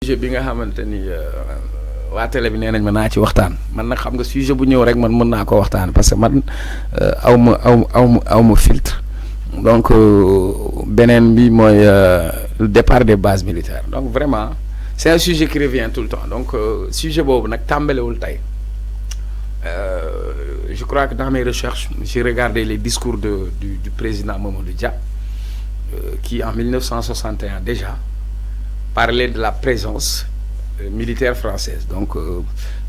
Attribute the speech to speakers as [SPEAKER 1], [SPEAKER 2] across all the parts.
[SPEAKER 1] sujet bi nga xamante ni waa télé bi nee nañ ma naa ci waxtaan man nag xam nga sujet bu ñëw rek man mën naa ko waxtaan parce que man aw ma filtre donc beneen bi mooy le départ des bases militaires donc vraiment c'est un sujet qui revient tout le temps donc sujet boobu nag tàmbalewul tey je crois que dans mes recherches j'ai regardé les discours du président Mamadou Dia qui en 1961 déjà parlait de la présence militaire française donc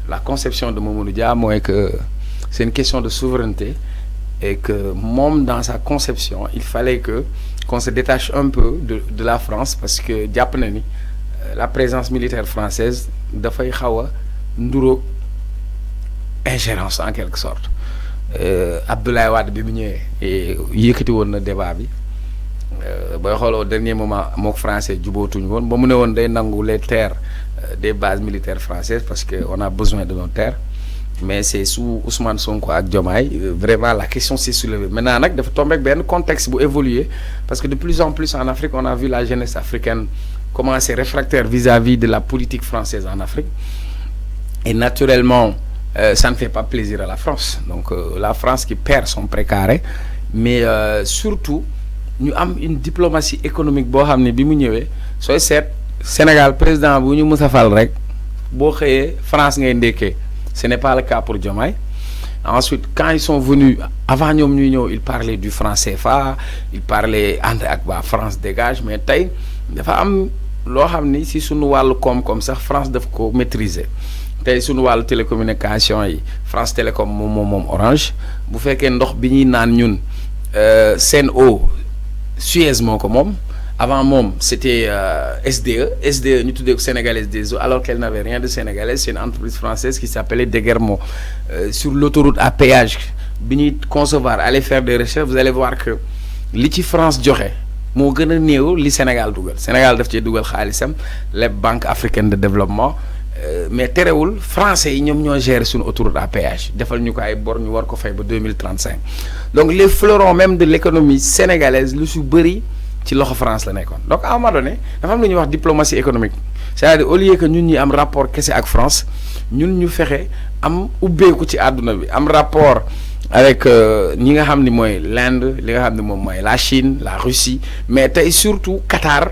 [SPEAKER 1] la conception de Mamadou Dia mooy que c'est une question de souveraineté et que moom dans sa conception il fallait que qu'on se détache un peu de la France parce que jàpp na ni la présence militaire française dafay xaw a nduroog ingérence en quelque sorte Abdoulaye Wade bi mu ñëwee yëkkati woon na débat bi booy xool au dernier moment mook français jubootuñu woon ba mu ne woon day nangu les terres des bases militaires françaises parce que on a besoin de nos terres mais c'est sous Ousmane Sonko ak Diomaye vraiment la question s'est soulevée maintenant nag dafa tomber ak benn contexte bu évolué parce que de plus en plus en Afrique on a vu la jeunesse africaine commencer réfractaire vis-à-vis de la politique française en Afrique et naturellement ça ne fait pas plaisir à la France donc la France qui perd son précaré mais surtout ñu am une diplomatie économique boo xam ne bi mu ñëwee sooy seet Sénégal président bu ñu mës a fal rek boo xëyee France ngay ndekkee ce n'est pas le cas pour Diomaye ensuite quand ils sont venus avant ñoom ñuy ñëw ils parlaient du franc CFA ils parlaient ànd ak waa France dégage mais tey dafa am loo xam ni si suñu wàllu koom-koom sax France daf ko maîtriser tey suñu wàllu télécommunication yi France Télécom moom Orange bu fekkee ndox bi ñuy naan ñun Sen'Eau Suez moo ko moom avant moom c'était SDE ñu tuddee ko Sénégalaise des eaux alors qu'elle n'avait rien de sénégalaise c'est une entreprise française qui s'appelait Deguermo sur l'autoroute à péage bi ñuy concevoir aller faire des recherches vous allez voir que li ci France joxe moo gën a néew li Sénégal daf cee dugal xaalisam les banques africaines de développement mais terewul français yi ñoom ñoo gérer suñu autoroute à péage defal ñu ko ay bor ñu war ko fay ba 2035 donc les fleurons même de l'économie sénégalaise lu su bëri ci loxo France la nekkoon donc à un moment donné dafa am lu ñuy wax diplomatie économique c'est-à-dire au lieu que ñun ñi am rapport kese ak France ñun ñu fexe am ubbeeku ci àdduna bi am rapport avec ñi nga xam ni mooy l'Inde li nga xam ni moom mooy la Chine la Russie mais tey surtout Qatar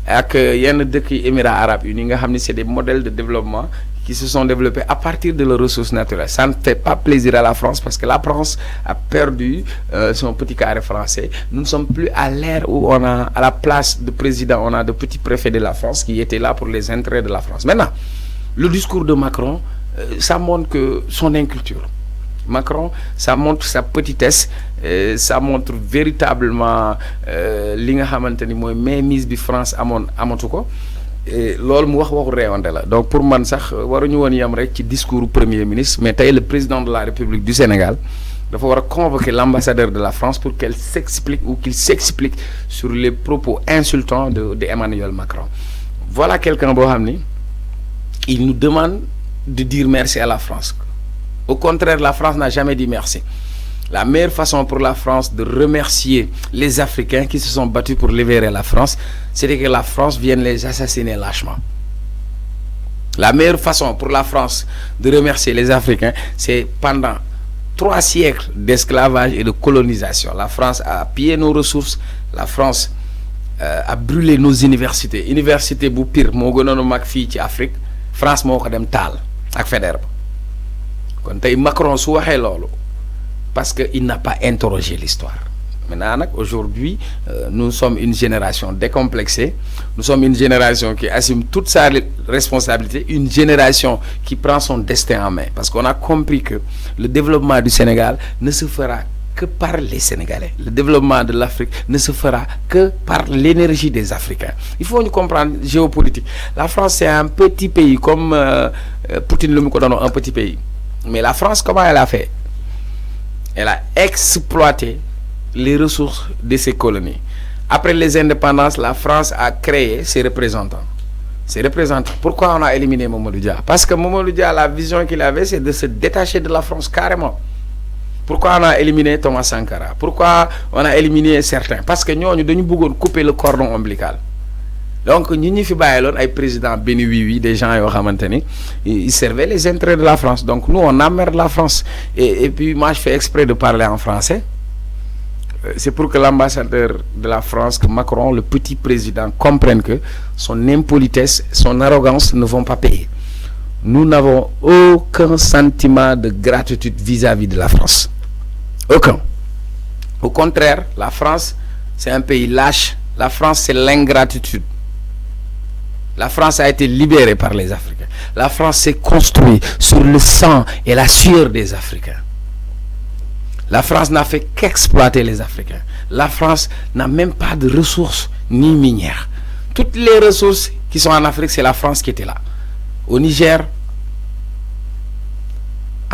[SPEAKER 1] ak yenn dëkk yi Émirats arabes unis nga xam ni c'est des modèles de développement qui se sont développés à partir de leurs ressources naturelles ça ne fait pas plaisir à la France parce que la France a perdu son petit carré français nous ne sommes plus à l'ère où on a à la place de président on a de petits préfets de la France qui étaient là pour les intérêts de la France maintenant le discours de Macron ça montre que son inculture Macron ça montre sa petitesse ça montre véritablement li nga xamante ni mooy mainmise bi France amatu ko loolu mu waxu réewante la donc pour man sax waruñu woon yam rek ci discours premier ministre mais tey le président de la République du Sénégal dafa war a convoquer l'ambassadeur de la France pour qu'elle s'explique ou qu'il s'explique sur les propos insultants de Emmanuel Macron voilà quelqu'un boo xam ni il nous demande de dire merci à la France au contraire la France n'a jamais dit merci la meilleure façon pour la France de remercier les Africains qui se sont battus pour libérer la France c'était que la France vienne les assassiner lâchement la meilleure façon pour la France de remercier les Africains c'est pendant 3 siècles d'esclavage et de colonisation la France a pillé nos ressources la France a brûlé nos universités université bu Pire moo gënoon a mag fii ci Afrique France moo ko dem taal ak Faidherbe kon tey Macron su waxee loolu parce que il n'a pas interrogé l'histoire maintenant nag aujourd'hui nous sommes une génération décomplexée nous sommes une génération qui assume toute sa responsabilité une génération qui prend son destin en main parce qu'on a compris que le développement du Sénégal ne se fera que par les Sénégalais le développement de l'Afrique ne se fera que par l'énergie des Africains il faut ñu comprendre géopolitique la France c'est un petit pays comme Poutine lu mu ko doon un petit pays mais la France comment elle a fait elle a exploité les ressources de ses colonies après les indépendances la France a créé ses représentants pourquoi on a éliminé Mamadou Dia parce que Mamadou Dia la vision qu'il avait c'est de se détacher de la France carrément pourquoi on a éliminé Thomas Sankara pourquoi on a éliminé certains parce que ñooñu dañu bëggoon couper le cordon ombilical Donc ñi fi bàyyiloon ay président benn oui des gens yoo xamante ni ils servaient les intérêts de la France. Donc nous on emmerde la France et puis moi je fais exprès de parler en français. C'est pour que l'ambassadeur de la France, que Macron, le petit président, comprenne que son impolitesse, son arrogance ne vont pas payer. Nous n'avons aucun sentiment de gratitude vis-à-vis de la France. Aucun. Au contraire, la France, c'est un pays lâche. La France, c'est l'ingratitude. La France a été libérée par les Africains. La France s'est construite sur le sang et la sueur des Africains. La France n'a fait qu'exploiter les Africains. La France n'a même pas de ressources ni minières. Toutes les ressources qui sont en Afrique, c'est la France qui était là. Au Niger,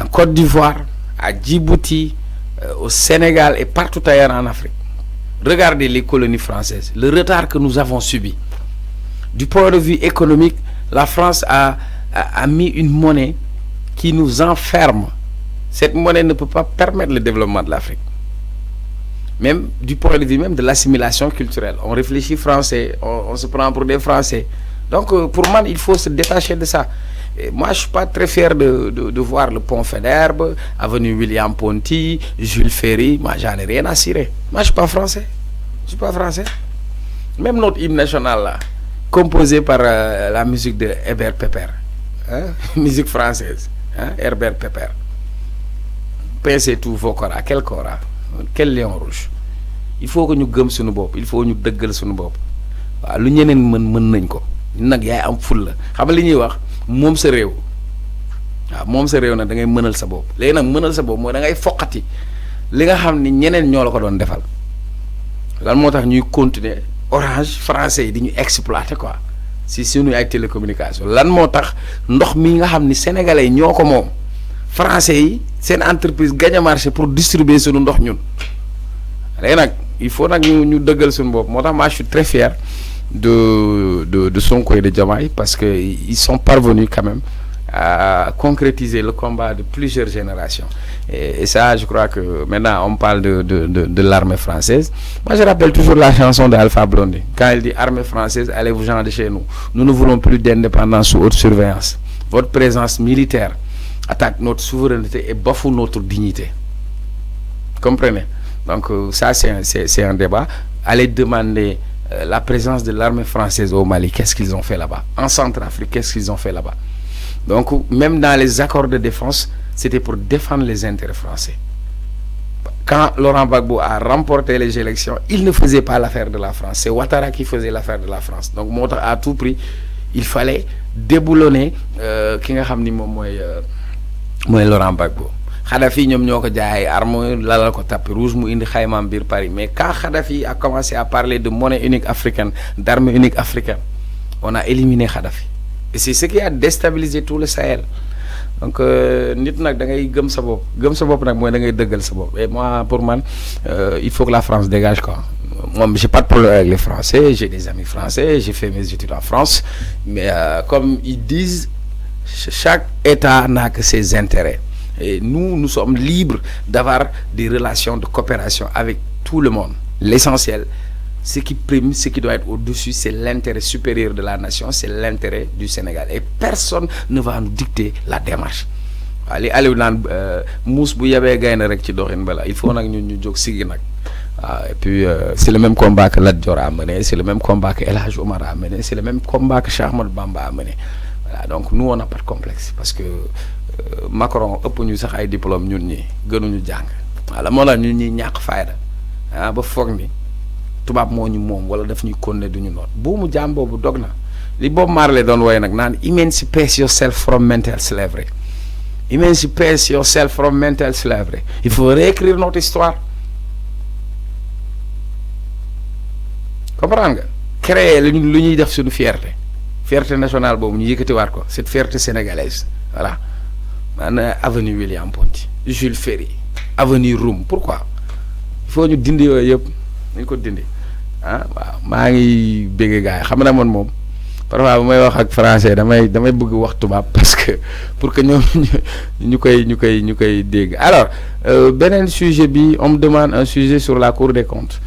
[SPEAKER 1] en Côte d'Ivoire, à Djibouti, au Sénégal et partout ailleurs en Afrique. Regardez les colonies françaises, le retard que nous avons subi. Du point de vue économique, la France a mis une monnaie qui nous enferme. Cette monnaie ne peut pas permettre le développement de l'Afrique. Même du point de vue même de l'assimilation culturelle. On réfléchit français, on se prend pour des Français. Donc pour moi, il faut se détacher de ça. Et moi, je ne suis pas très fier de voir le pont Faidherbe, avenue William Ponty, Jules Ferry. Moi, j'en ai rien à cirer. Moi, je ne suis pas français. Je ne suis pas français. Même notre hymne national, là, composé par la musique de Herbert Pepper. Hein? Musique française. Hein? Herbert Pepper. Pincez tous vos koras. Quel kora? Quel lion rouge? Il faut que nous gëm suñu bopp. Il faut que nous dëggal suñu bopp. Waaw lu ñeneen mën nañ ko. Nag yaay am ful la. Xam nga li ñuy wax moom sa réew. Waaw moom sa réew nag da ngay mënal sa bopp. Léegi nag mënal sa bopp mooy da ngay foqati li nga xam ni ñeneen ñoo la ko doon defal. Lan moo tax ñuy continuer Orange français yi di ñu exploiter quoi si suñu ay télécommunication lan moo tax ndox mi nga xam ni sénégalais yi ñoo ko moom français yi seen entreprise gagne marché pour distribuer suñu ndox ñun léegi nag il faut nag ñu dëggal suñu bopp moo tax moi je suis très fier de Sonko et de Diomaye parce que ils sont parvenus quand même à concrétiser le combat de plusieurs générations et ça je crois que maintenant on parle de l'armée française. Moi je rappelle toujours la chanson d'Alpha Blondy quand il dit armée française allez-vous-en de chez nous ne voulons plus d'indépendance sous haute surveillance, votre présence militaire attaque notre souveraineté et bafoue notre dignité. Comprenez? Donc ça c'est un débat. Allez demander la présence de l'armée française au Mali, qu'est-ce qu'ils ont fait là-bas? En Centrafrique, qu'est-ce qu'ils ont fait là-bas? Donc même dans les accords de défense, c'était pour défendre les intérêts français. Quand Laurent Gbagbo a remporté les élections, il ne faisait pas l'affaire de la France. C'est Ouattara qui faisait l'affaire de la France. Donc moo tax à tout prix il fallait déboulonner ki nga xam ni moom mooy Laurent Gbagbo. Kadhafi ñoom ñoo ko jaay arme lalal ko tapis rouge mu indi xaymaam biir Paris. Mais quand Kadhafi a commencé à parler de monnaie unique africaine, d'armée unique africaine, on a éliminé Kadhafi. Et c'est ce qui a déstabilisé tout le Sahel. Donc nit nag da ngay gëm sa bopp nag mooy da ngay dëggal sa bopp. Et moi pour man il faut que la France dégage quoi. Moi j'ai pas de problème avec les Français, j'ai des amis français, j'ai fait mes études en France, mais comme ils disent, chaque État n'a que ses intérêts. Et nous sommes libres d'avoir des relations de coopération avec tout le monde. L'essentiel, ce qui prime, ce qui doit être au-dessus, c'est l'intérêt supérieur de la nation, c'est l'intérêt du Sénégal. Et personne ne va nous dicter la démarche. Allez, mous bu yabee gaynde rek ci doxine bala il faut nag ñu jóg sigi nag. Et puis c'est le même combat que Lat Dior a mené, c'est le même combat que El Hadj Omar a mené, c'est le même combat que Cheikh Ahmadou Bamba a mené. Voilà, donc nous on n'a pas de complexe parce que Macron ëpp ñu sax ay diplôme ñun ñi gënuñu jàng. Voilà moo la ñun ñi ñàkk fayda ba foog ni tubaab moo ñu moom wala daf ñuy konne duñu noot buumu jaam boobu dog na li Bob Marley doon woy nag naan emancipate yourself from mental slavery. Emancipate yourself from mental slavery. Il faut réécrire notre histoire. Comprendre nga créer lu ñuy def suñu fierté nationale boobu ñu yëkkatiwaat ko cette fierté sénégalaise voilà maanaam avenue William Ponty, Jules Ferry, avenue Roume. Pourquoi il faut ñu dindi yooyu yëpp ñu ko dindi ah waaw maa ngi bëgg gars yi xam na man moom parfois bu may wax ak français damay bëgg wax tubaab parce que pour que ñoom ñu koy dégg. Alors beneen sujet bi on me demande un sujet sur la Cour des comptes.